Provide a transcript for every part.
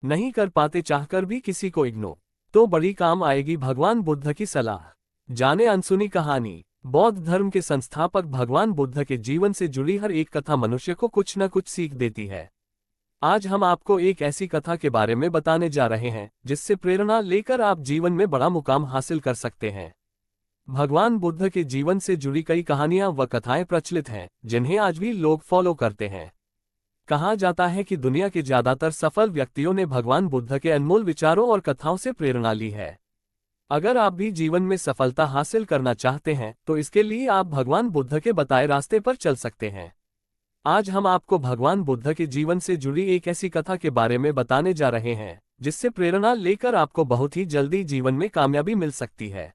नहीं कर पाते चाहकर भी किसी को इग्नोर, तो बड़ी काम आएगी भगवान बुद्ध की सलाह। जाने अनसुनी कहानी। बौद्ध धर्म के संस्थापक भगवान बुद्ध के जीवन से जुड़ी हर एक कथा मनुष्य को कुछ न कुछ सीख देती है। आज हम आपको एक ऐसी कथा के बारे में बताने जा रहे हैं जिससे प्रेरणा लेकर आप जीवन में बड़ा मुकाम हासिल कर सकते हैं। भगवान बुद्ध के जीवन से जुड़ी कई कहानियां व कथाएं प्रचलित हैं जिन्हें आज भी लोग फॉलो करते हैं। कहा जाता है कि दुनिया के ज्यादातर सफल व्यक्तियों ने भगवान बुद्ध के अनमोल विचारों और कथाओं से प्रेरणा ली है। अगर आप भी जीवन में सफलता हासिल करना चाहते हैं तो इसके लिए आप भगवान बुद्ध के बताए रास्ते पर चल सकते हैं। आज हम आपको भगवान बुद्ध के जीवन से जुड़ी एक ऐसी कथा के बारे में बताने जा रहे हैं जिससे प्रेरणा लेकर आपको बहुत ही जल्दी जीवन में कामयाबी मिल सकती है।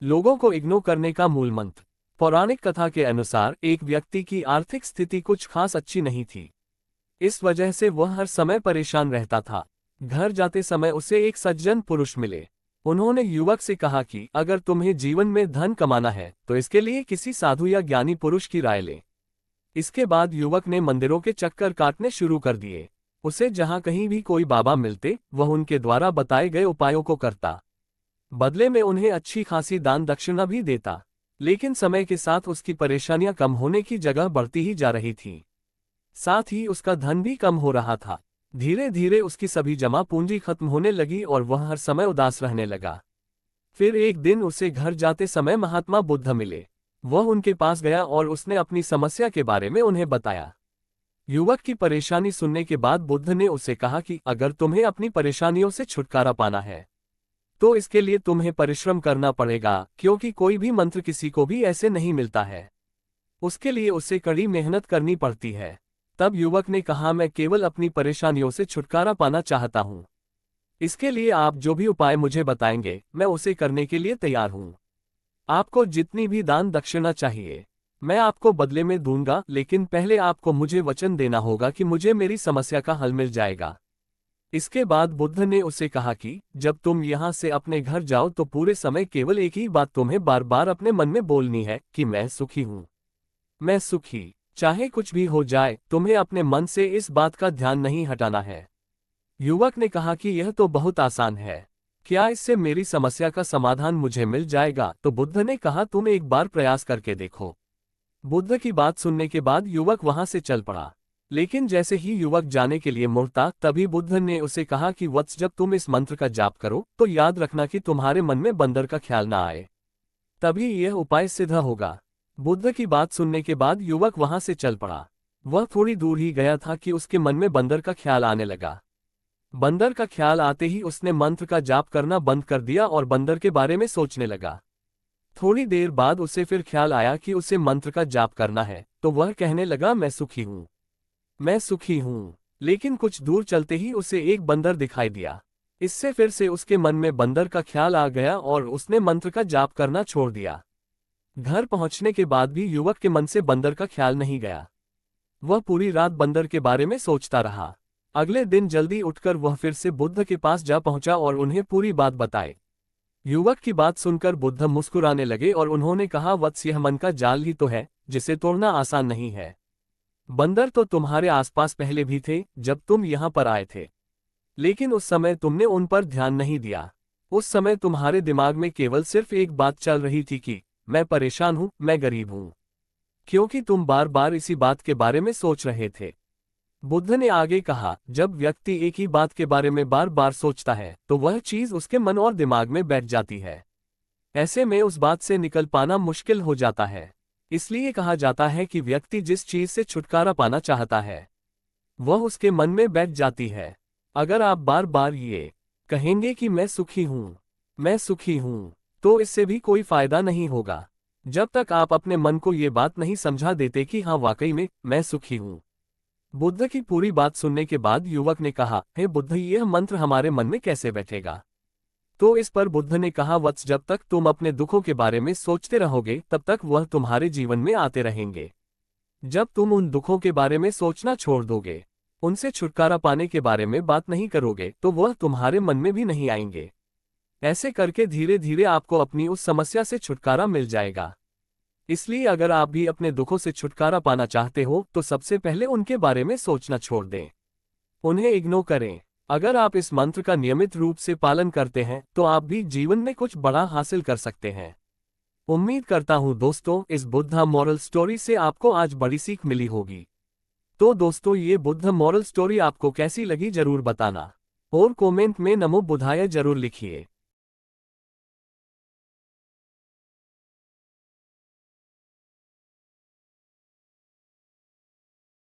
लोगों को इग्नोर करने का मूल मंत्र। पौराणिक कथा के अनुसार एक व्यक्ति की आर्थिक स्थिति कुछ खास अच्छी नहीं थी। इस वजह से वह हर समय परेशान रहता था। घर जाते समय उसे एक सज्जन पुरुष मिले। उन्होंने युवक से कहा कि अगर तुम्हें जीवन में धन कमाना है तो इसके लिए किसी साधु या ज्ञानी पुरुष की राय ले। इसके बाद युवक ने मंदिरों के चक्कर काटने शुरू कर दिए। उसे जहां कहीं भी कोई बाबा मिलते वह उनके द्वारा बताए गए उपायों को करता। बदले में उन्हें अच्छी खासी दान दक्षिणा भी देता। लेकिन समय के साथ उसकी परेशानियां कम होने की जगह बढ़ती ही जा रही थीं। साथ ही उसका धन भी कम हो रहा था। धीरे धीरे उसकी सभी जमा पूंजी खत्म होने लगी और वह हर समय उदास रहने लगा। फिर एक दिन उसे घर जाते समय महात्मा बुद्ध मिले। वह उनके पास गया और उसने अपनी समस्या के बारे में उन्हें बताया। युवक की परेशानी सुनने के बाद बुद्ध ने उसे कहा कि अगर तुम्हें अपनी परेशानियों से छुटकारा पाना है तो इसके लिए तुम्हें परिश्रम करना पड़ेगा, क्योंकि कोई भी मंत्र किसी को भी ऐसे नहीं मिलता है। उसके लिए उसे कड़ी मेहनत करनी पड़ती है। तब युवक ने कहा, मैं केवल अपनी परेशानियों से छुटकारा पाना चाहता हूँ। इसके लिए आप जो भी उपाय मुझे बताएंगे मैं उसे करने के लिए तैयार हूँ। आपको जितनी भी दान दक्षिणा चाहिए मैं आपको बदले में दूंगा, लेकिन पहले आपको मुझे वचन देना होगा कि मुझे मेरी समस्या का हल मिल जाएगा। इसके बाद बुद्ध ने उसे कहा कि जब तुम यहाँ से अपने घर जाओ तो पूरे समय केवल एक ही बात तुम्हें बार बार अपने मन में बोलनी है कि मैं सुखी हूँ, मैं सुखी। चाहे कुछ भी हो जाए तुम्हें अपने मन से इस बात का ध्यान नहीं हटाना है। युवक ने कहा कि यह तो बहुत आसान है, क्या इससे मेरी समस्या का समाधान मुझे मिल जाएगा? तो बुद्ध ने कहा, तुम एक बार प्रयास करके देखो। बुद्ध की बात सुनने के बाद युवक वहां से चल पड़ा। लेकिन जैसे ही युवक जाने के लिए मुड़ता तभी बुद्ध ने उसे कहा कि वत्स, जब तुम इस मंत्र का जाप करो तो याद रखना कि तुम्हारे मन में बंदर का ख्याल ना आए, तभी यह उपाय सिद्ध होगा। बुद्ध की बात सुनने के बाद युवक वहां से चल पड़ा। वह थोड़ी दूर ही गया था कि उसके मन में बंदर का ख्याल आने लगा। बंदर का ख्याल आते ही उसने मंत्र का जाप करना बंद कर दिया और बंदर के बारे में सोचने लगा। थोड़ी देर बाद उसे फिर ख्याल आया कि उसे मंत्र का जाप करना है, तो वह कहने लगा, मैं सुखी हूँ, मैं सुखी हूँ। लेकिन कुछ दूर चलते ही उसे एक बंदर दिखाई दिया। इससे फिर से उसके मन में बंदर का ख्याल आ गया और उसने मंत्र का जाप करना छोड़ दिया। घर पहुंचने के बाद भी युवक के मन से बंदर का ख्याल नहीं गया। वह पूरी रात बंदर के बारे में सोचता रहा। अगले दिन जल्दी उठकर वह फिर से बुद्ध के पास जा पहुंचा और उन्हें पूरी बात बताई। युवक की बात सुनकर बुद्ध मुस्कुराने लगे और उन्होंने कहा, वत्स, यह मन का जाल ही तो है जिसे तोड़ना आसान नहीं है। बंदर तो तुम्हारे आसपास पहले भी थे जब तुम यहाँ पर आए थे, लेकिन उस समय तुमने उन पर ध्यान नहीं दिया। उस समय तुम्हारे दिमाग में केवल सिर्फ एक बात चल रही थी कि मैं परेशान हूँ, मैं गरीब हूँ, क्योंकि तुम बार बार इसी बात के बारे में सोच रहे थे। बुद्ध ने आगे कहा, जब व्यक्ति एक ही बात के बारे में बार बार सोचता है तो वह चीज उसके मन और दिमाग में बैठ जाती है। ऐसे में उस बात से निकल पाना मुश्किल हो जाता है। इसलिए कहा जाता है कि व्यक्ति जिस चीज से छुटकारा पाना चाहता है वह उसके मन में बैठ जाती है। अगर आप बार बार ये कहेंगे कि मैं सुखी हूँ, मैं सुखी हूँ, तो इससे भी कोई फायदा नहीं होगा जब तक आप अपने मन को ये बात नहीं समझा देते कि हाँ वाकई में मैं सुखी हूँ। बुद्ध की पूरी बात सुनने के बाद युवक ने कहा, हे बुद्ध, यह मंत्र हमारे मन में कैसे बैठेगा? तो इस पर बुद्ध ने कहा, वत्स, जब तक तुम अपने दुखों के बारे में सोचते रहोगे तब तक वह तुम्हारे जीवन में आते रहेंगे। जब तुम उन दुखों के बारे में सोचना छोड़ दोगे, उनसे छुटकारा पाने के बारे में बात नहीं करोगे, तो वह तुम्हारे मन में भी नहीं आएंगे। ऐसे करके धीरे धीरे आपको अपनी उस समस्या से छुटकारा मिल जाएगा। इसलिए अगर आप भी अपने दुखों से छुटकारा पाना चाहते हो तो सबसे पहले उनके बारे में सोचना छोड़ दें, उन्हें इग्नोर करें। अगर आप इस मंत्र का नियमित रूप से पालन करते हैं तो आप भी जीवन में कुछ बड़ा हासिल कर सकते हैं। उम्मीद करता हूं दोस्तों इस बुद्धा मॉरल स्टोरी से आपको आज बड़ी सीख मिली होगी। तो दोस्तों ये बुद्ध मॉरल स्टोरी आपको कैसी लगी जरूर बताना और कमेंट में नमो बुद्धाय जरूर लिखिए।